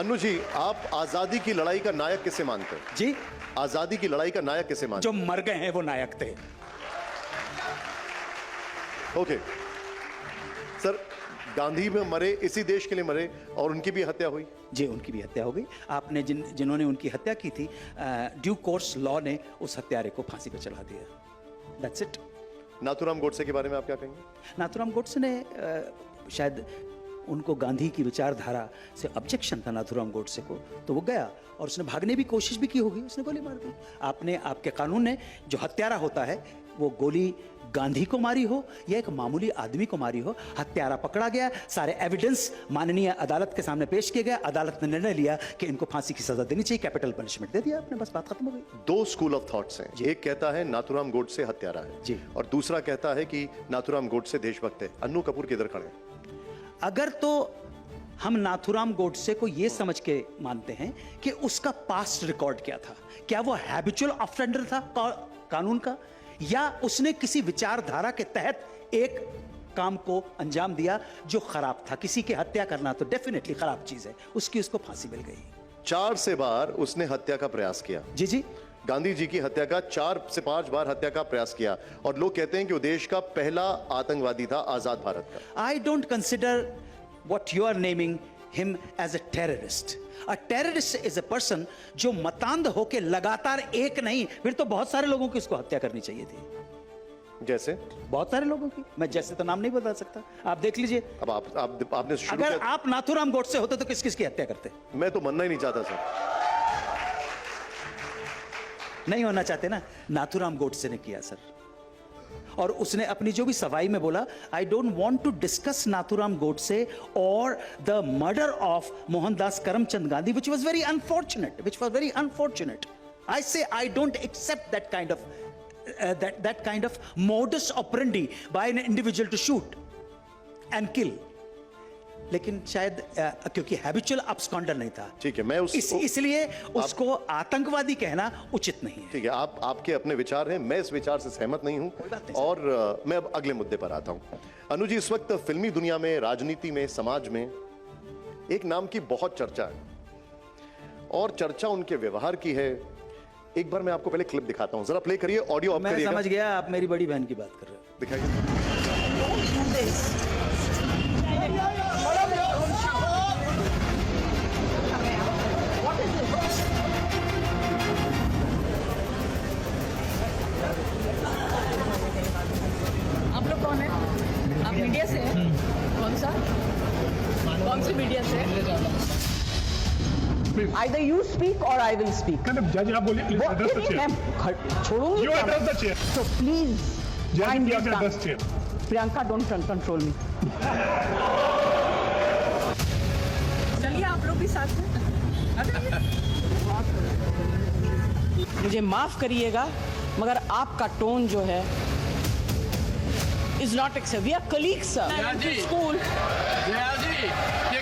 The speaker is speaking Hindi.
अनु जी, आप आजादी की लड़ाई का नायक किसे मानते हैं? जी, आजादी की लड़ाई का नायक किसे मानते जो मर गए हैं वो नायक थे। ओके सर, गांधी में मरे, इसी देश के लिए मरे और उनकी भी हत्या हुई। जी, उनकी भी हत्या हो गई। आपने जिन्होंने उनकी हत्या की थी, ड्यू कोर्स लॉ ने उस हत्यारे को फांसी पर चढ़ा दिया। That's it. नाथूराम गोडसे के बारे में आप क्या कहेंगे? नाथूराम गोडसे ने शायद उनको गांधी की विचारधारा से ऑब्जेक्शन था नाथूराम गोडसे को, तो वो गया और उसने भागने की कोशिश भी की होगी, उसने गोली मार दी। आपके कानून ने जो हत्यारा होता है वो गोली गांधी को मारी हो या एक मामूली आदमी को मारी हो, हत्यारा पकड़ा गया, सारे एविडेंस माननीय अदालत के सामने पेश किए गए, अदालत ने निर्णय लिया कि इनको फांसी की सजा देनी चाहिए, कैपिटल पनिशमेंट दे दिया आपने, बस बात खत्म हो गई। दो स्कूल ऑफ थॉट्स हैं, एक कहता है नाथूराम गोडसे हत्यारा है जी, और दूसरा कहता है कि नाथूराम गोडसे देशभक्त है। अन्नू कपूर किधर खड़े हैं? अगर तो हम नाथूराम गोडसे को यह समझ के मानते हैं कि उसका पास्ट रिकॉर्ड क्या था, क्या वो हैबिचुअल ऑफेंडर था कानून का, या उसने किसी विचारधारा के तहत एक काम को अंजाम दिया जो खराब था। किसी की हत्या करना तो डेफिनेटली खराब चीज है, उसको फांसी मिल गई। 4 से बार उसने हत्या का प्रयास किया। जी जी, गांधी जी की हत्या का 4 से 5 बार हत्या का प्रयास किया और लोग कहते हैं कि वो देश का पहला आतंकवादी था आजाद भारत का। I don't consider what you are naming him as a terrorist. A terrorist is a person जो मतांध होकर लगातार एक नहीं, फिर तो बहुत सारे लोगों की उसको हत्या करनी चाहिए थी। जैसे बहुत सारे लोगों की, मैं जैसे तो नाम नहीं बता सकता, आप देख लीजिए। अब आपने शुरू अगर किया, आप नाथूराम गोडसे होते तो किस किस की हत्या करते? मैं तो मरना ही नहीं चाहता सर। नहीं होना चाहते ना, नाथूराम गोडसे ने किया सर, और उसने अपनी जो भी सफाई में बोला, I don't want to discuss Nathuram Godse और the murder of Mohandas Karamchand Gandhi, which was very unfortunate. I say I don't accept that kind of modus operandi by an individual to shoot and kill. लेकिन शायद क्योंकि हैबिचुअल अब्सकॉन्डर नहीं था, ठीक है, मैं इसलिए उसको आतंकवादी कहना उचित नहीं है। ठीक है, आपके अपने विचार हैं, मैं इस विचार से सहमत नहीं हूं और मैं अब अगले मुद्दे पर आता हूं। अनु जी, इस वक्त फिल्मी दुनिया में, राजनीति में, समाज में एक नाम की बहुत चर्चा है और चर्चा उनके व्यवहार की है। एक बार मैं आपको पहले क्लिप दिखाता हूं, जरा प्ले करिए, ऑडियो ऑफ करिएगा। मैं समझ गया, आप मेरी बड़ी बहन की बात कर रहे हो। दिखाइए। आप लोग कौन है? आप मीडिया से हैं? कौन सी मीडिया से? Either you speak or I will speak. जज आप बोलिए, प्लीज एड्रेस द चेयर। मैं छोड़ूंगी। You address the chair. So please. जज you address the chair. Priyanka, don't control me. चलिए आप लोग भी साथ में। मुझे माफ करिएगा मगर आपका टोन जो है is not accept. We are colleagues sir. School Jaya ji, ये